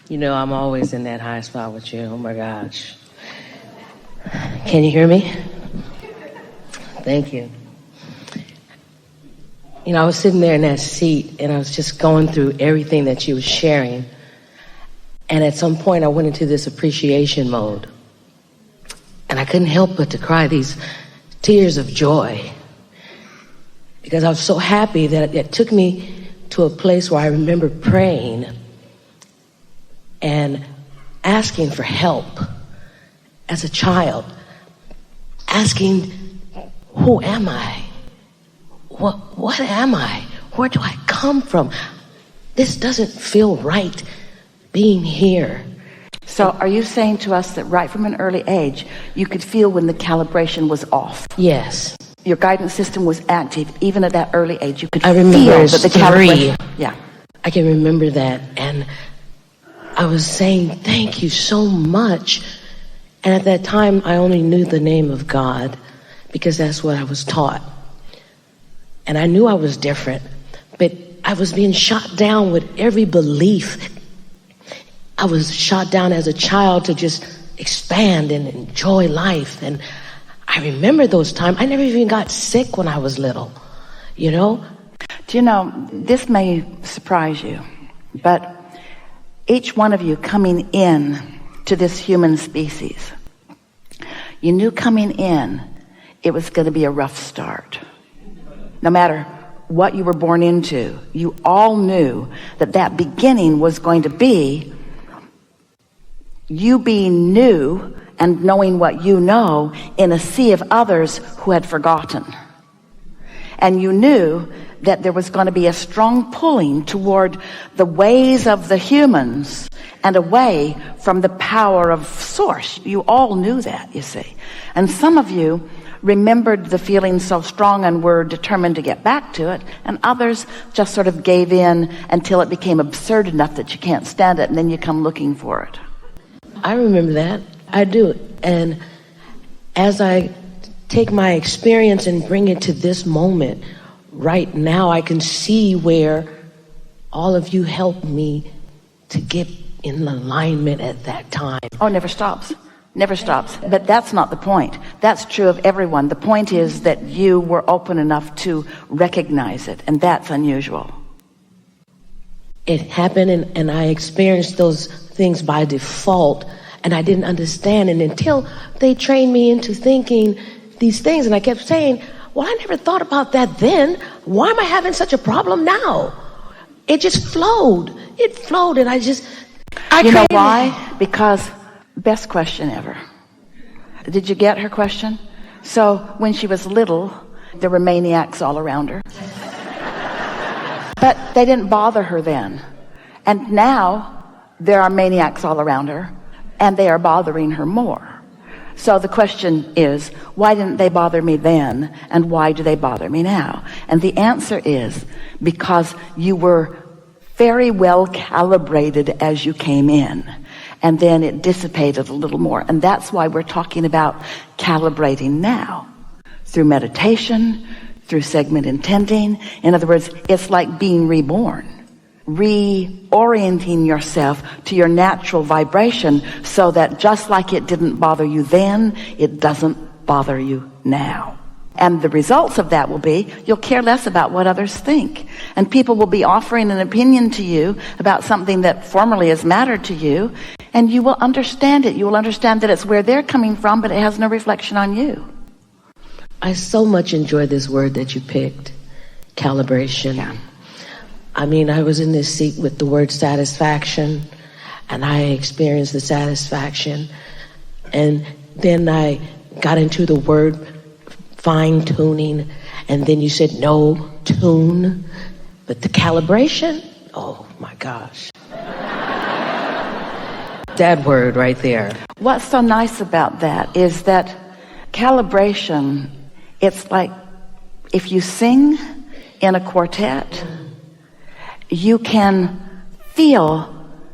You know, I'm always in that high spot with you. Oh my gosh. Can you hear me? Thank you. You know, I was sitting there in that seat and I was just going through everything that you were sharing. And at some point I went into this appreciation mode. And I couldn't help but to cry these tears of joy. Because I was so happy that it took me to a place where I remember praying and asking for help as a child. Asking, who am I? What am I? Where do I come from? This doesn't feel right being here. So are you saying to us that right from an early age, you could feel when the calibration was off? Yes. Your guidance system was active even at that early age. You could I remember feel that the calibration. Yeah. I can remember that. And I was saying, thank you so much. And at that time, I only knew the name of God because that's what I was taught. And I knew I was different, but I was being shot down with every belief. I was shot down as a child to just expand and enjoy life. And I remember those times. I never even got sick when I was little, you know? Do you know, this may surprise you, but each one of you coming in to this human species, you knew coming in it was going to be a rough start. No matter what you were born into, you all knew that that beginning was going to be you being new and knowing what you know in a sea of others who had forgotten. And you knew that there was going to be a strong pulling toward the ways of the humans and away from the power of source. You all knew that, you see. And some of you remembered the feeling so strong and were determined to get back to it, and others just sort of gave in until it became absurd enough that you can't stand it, and then you come looking for it. I remember that. I do. And as I take my experience and bring it to this moment, right now I can see where all of you helped me to get in alignment at that time. Oh, never stops. Never stops. But that's not the point. That's true of everyone. The point is that you were open enough to recognize it, and that's unusual. It happened, and I experienced those things by default, and I didn't understand. And until they trained me into thinking these things, and I kept saying, well, I never thought about that then. Why am I having such a problem now? It just flowed. It flowed, and you know why? Because best question ever. Did you get her question? So when she was little, there were maniacs all around her. But they didn't bother her then. And now there are maniacs all around her, and they are bothering her more. So the question is, why didn't they bother me then, and why do they bother me now? And the answer is because you were very well calibrated as you came in, and then it dissipated a little more. And that's why we're talking about calibrating now, through meditation, through segment intending. In other words, it's like being reborn, reorienting yourself to your natural vibration so that just like it didn't bother you then, it doesn't bother you now. And the results of that will be you'll care less about what others think, and people will be offering an opinion to you about something that formerly has mattered to you, and you will understand it. You will understand that it's where they're coming from, but it has no reflection on you. I so much enjoy this word that you picked, calibration. Yeah. I mean, I was in this seat with the word satisfaction, and I experienced the satisfaction, and then I got into the word fine-tuning, and then you said no tune, but the calibration, oh my gosh. That word right there. What's so nice about that is that calibration, it's like if you sing in a quartet, you can feel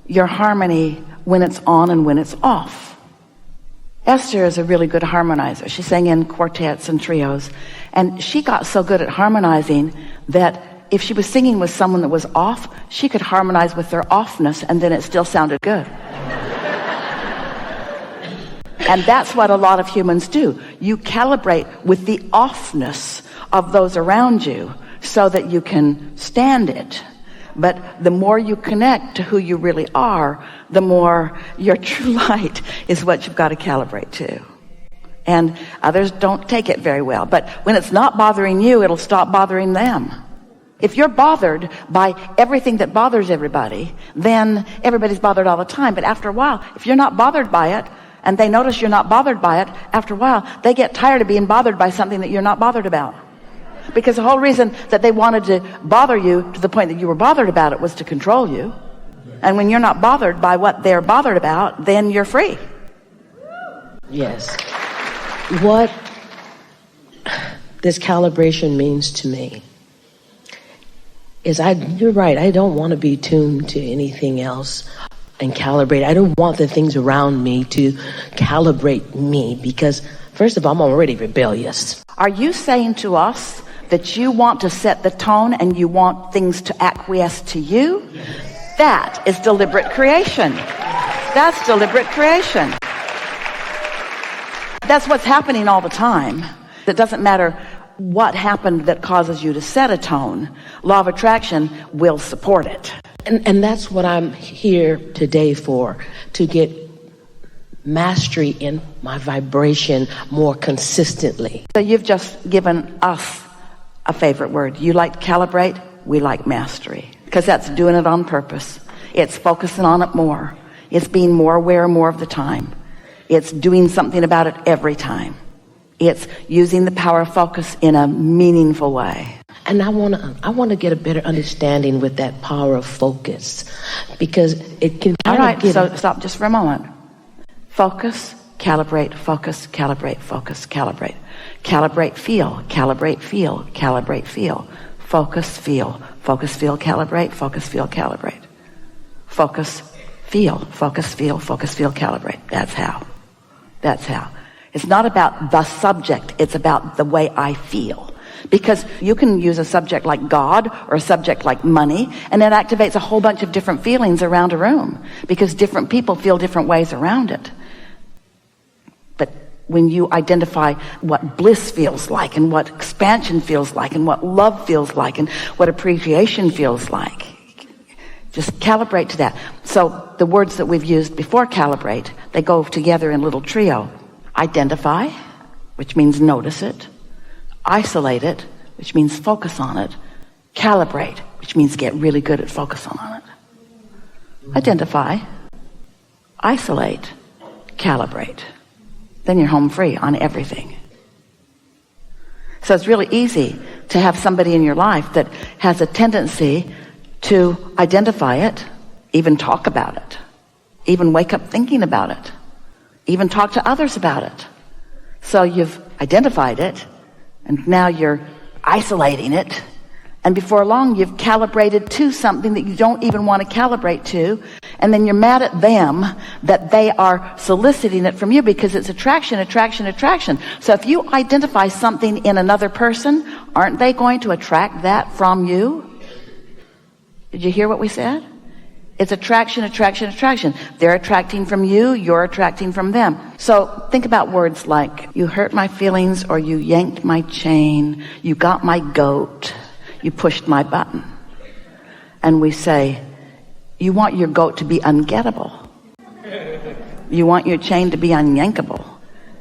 your harmony when it's on and when it's off. Esther is a really good harmonizer. She sang in quartets and trios, and she got so good at harmonizing that if she was singing with someone that was off, she could harmonize with their offness and then it still sounded good. And that's what a lot of humans do. You calibrate with the offness of those around you so that you can stand it. But the more you connect to who you really are, the more your true light is what you've got to calibrate to. And others don't take it very well. But when it's not bothering you, it'll stop bothering them. If you're bothered by everything that bothers everybody, then everybody's bothered all the time. But after a while, if you're not bothered by it, and they notice you're not bothered by it, after a while, they get tired of being bothered by something that you're not bothered about. Because the whole reason that they wanted to bother you to the point that you were bothered about it was to control you. And when you're not bothered by what they're bothered about, then you're free. Yes. What this calibration means to me is you're right, I don't want to be tuned to anything else and calibrate. I don't want the things around me to calibrate me because, first of all, I'm already rebellious. Are you saying to us that you want to set the tone and you want things to acquiesce to you? That is deliberate creation. That's deliberate creation. That's what's happening all the time. It doesn't matter what happened that causes you to set a tone. Law of attraction will support it. And that's what I'm here today for, to get mastery in my vibration more consistently. So you've just given us a favorite word. You like calibrate, we like mastery. Because that's doing it on purpose. It's focusing on it more. It's being more aware more of the time. It's doing something about it every time. It's using the power of focus in a meaningful way. And I want to get a better understanding with that power of focus, because it can all right, so stop just for a moment. Focus, calibrate, focus, calibrate, focus, calibrate. Calibrate, feel, calibrate, feel, calibrate, feel. Focus, feel, calibrate, focus, feel, calibrate. Focus, feel, calibrate. That's how. It's not about the subject, it's about the way I feel. Because you can use a subject like God or a subject like money, and it activates a whole bunch of different feelings around a room, because different people feel different ways around it. But when you identify what bliss feels like, and what expansion feels like, and what love feels like, and what appreciation feels like, just calibrate to that. So the words that we've used before calibrate, they go together in a little trio. Identify, which means notice it. Isolate it, which means focus on it. Calibrate, which means get really good at focusing on it. Identify, isolate, calibrate. Then you're home free on everything. So it's really easy to have somebody in your life that has a tendency to identify it, even talk about it, even wake up thinking about it, even talk to others about it. So you've identified it, and now you're isolating it, and before long you've calibrated to something that you don't even want to calibrate to, and then you're mad at them that they are soliciting it from you, because it's attraction. So if you identify something in another person, aren't they going to attract that from you? Did you hear what we said? It's attraction. They're attracting from you, you're attracting from them. So think about words like, you hurt my feelings, or you yanked my chain, you got my goat, you pushed my button. And we say, you want your goat to be ungettable. You want your chain to be unyankable.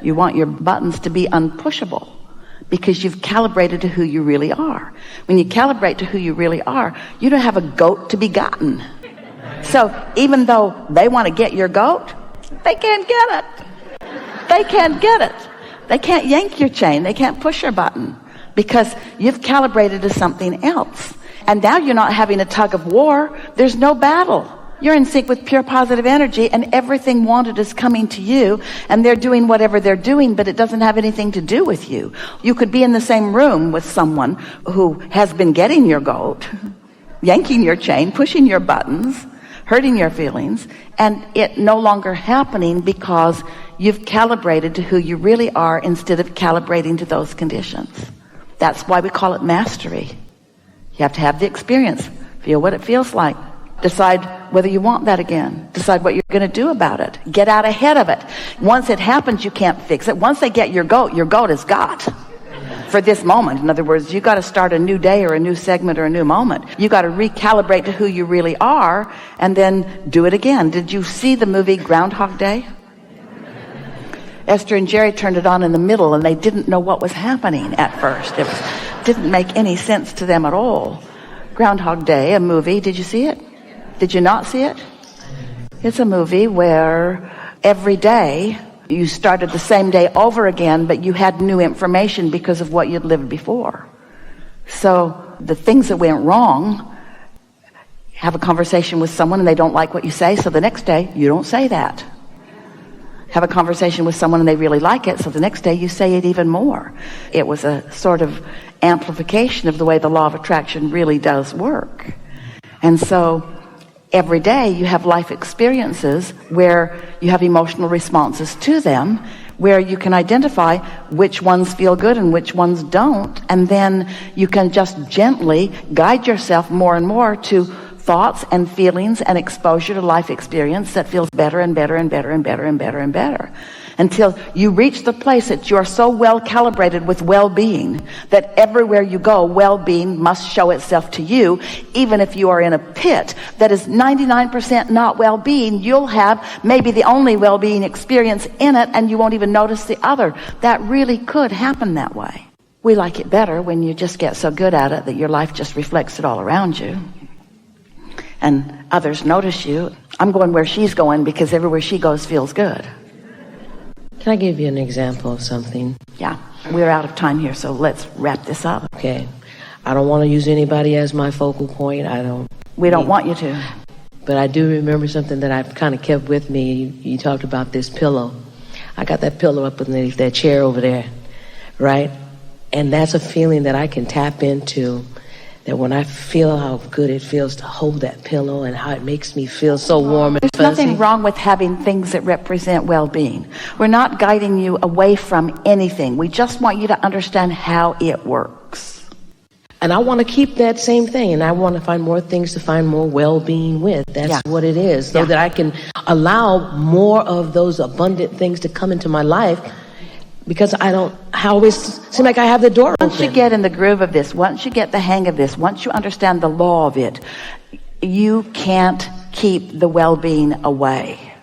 You want your buttons to be unpushable, because you've calibrated to who you really are. When you calibrate to who you really are, you don't have a goat to be gotten. So even though they want to get your goat, they can't get it. They can't yank your chain. They can't push your button, because you've calibrated to something else. And now you're not having a tug of war. There's no battle. You're in sync with pure positive energy, and everything wanted is coming to you, and they're doing whatever they're doing, but it doesn't have anything to do with you. You could be in the same room with someone who has been getting your goat, yanking your chain, pushing your buttons, hurting your feelings, and it no longer happening because you've calibrated to who you really are instead of calibrating to those conditions. That's why we call it mastery. You have to have the experience, feel what it feels like, decide whether you want that again, decide what you're going to do about it, get out ahead of it. Once it happens, you can't fix it. Once they get your goat is got for this moment. In other words, you got to start a new day or a new segment or a new moment. You got to recalibrate to who you really are and then do it again. Did you see the movie Groundhog Day? Esther and Jerry turned it on in the middle and they didn't know what was happening at first. It didn't make any sense to them at all. Groundhog Day, a movie. Did you see it? Did you not see it? It's a movie where every day you started the same day over again, but you had new information because of what you'd lived before. So the things that went wrong, have a conversation with someone and they don't like what you say, so the next day you don't say that. Have a conversation with someone and they really like it, so the next day you say it even more. It was a sort of amplification of the way the law of attraction really does work. And so every day you have life experiences where you have emotional responses to them, where you can identify which ones feel good and which ones don't, and then you can just gently guide yourself more and more to thoughts and feelings and exposure to life experience that feels better and better and better and better and better and better, until you reach the place that you're so well calibrated with well-being that everywhere you go, well-being must show itself to you. Even if you are in a pit that is 99% not well-being, you'll have maybe the only well-being experience in it and you won't even notice the other. That really could happen that way. We like it better when you just get so good at it that your life just reflects it all around you. And others notice you. I'm going where she's going because everywhere she goes feels good. Can I give you an example of something? Yeah, we're out of time here, so let's wrap this up. Okay. I don't want to use anybody as my focal point. We don't want you to. But I do remember something that I've kind of kept with me. You talked about this pillow. I got that pillow up underneath that chair over there, right? And that's a feeling that I can tap into, that when I feel how good it feels to hold that pillow and how it makes me feel so warm and fuzzy. There's nothing wrong with having things that represent well-being. We're not guiding you away from anything. We just want you to understand how it works. And I want to keep that same thing, and I want to find more things to find more well-being with. That's what it is, so that I can allow more of those abundant things to come into my life, because I always seem like I have the door open. Once you get in the groove of this, once you get the hang of this, once you understand the law of it, you can't keep the well-being away.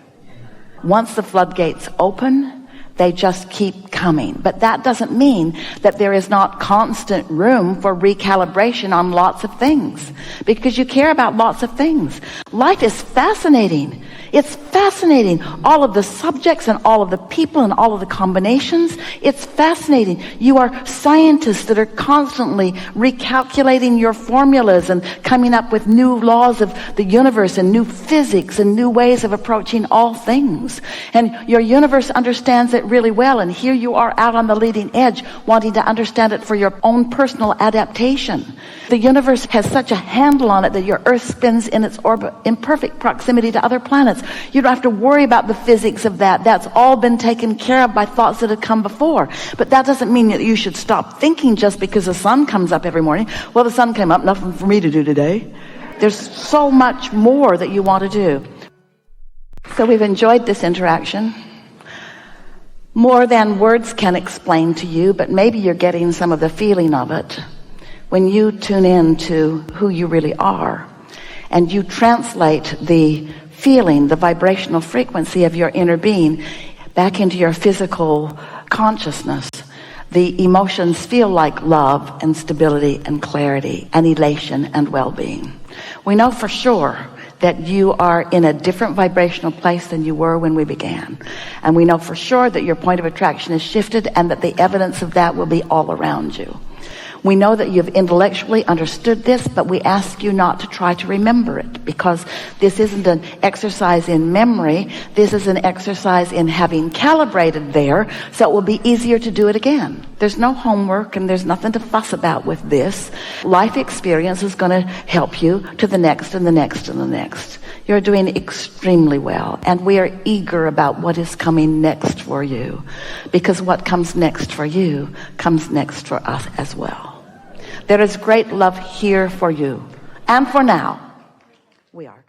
Once the floodgates open, they just keep coming. But that doesn't mean that there is not constant room for recalibration on lots of things, because you care about lots of things. Life is fascinating. It's fascinating. All of the subjects and all of the people and all of the combinations. It's fascinating. You are scientists that are constantly recalculating your formulas and coming up with new laws of the universe and new physics and new ways of approaching all things. And your universe understands it really well. And here you are out on the leading edge wanting to understand it for your own personal adaptation. The universe has such a handle on it that your Earth spins in its orbit in perfect proximity to other planets. You don't have to worry about the physics of that. That's all been taken care of by thoughts that have come before. But that doesn't mean that you should stop thinking just because the sun comes up every morning. Well, the sun came up, nothing for me to do today. There's so much more that you want to do. So we've enjoyed this interaction. More than words can explain to you, but maybe you're getting some of the feeling of it when you tune in to who you really are and you translate the feeling, the vibrational frequency of your inner being back into your physical consciousness. The emotions feel like love and stability and clarity and elation and well-being. We know for sure that you are in a different vibrational place than you were when we began. And we know for sure that your point of attraction is shifted and that the evidence of that will be all around you. We know that you've intellectually understood this, but we ask you not to try to remember it, because this isn't an exercise in memory. This is an exercise in having calibrated there, so it will be easier to do it again. There's no homework and there's nothing to fuss about with this. Life experience is going to help you to the next and the next and the next. You're doing extremely well, and we are eager about what is coming next for you, because what comes next for you comes next for us as well. There is great love here for you and for now. We are.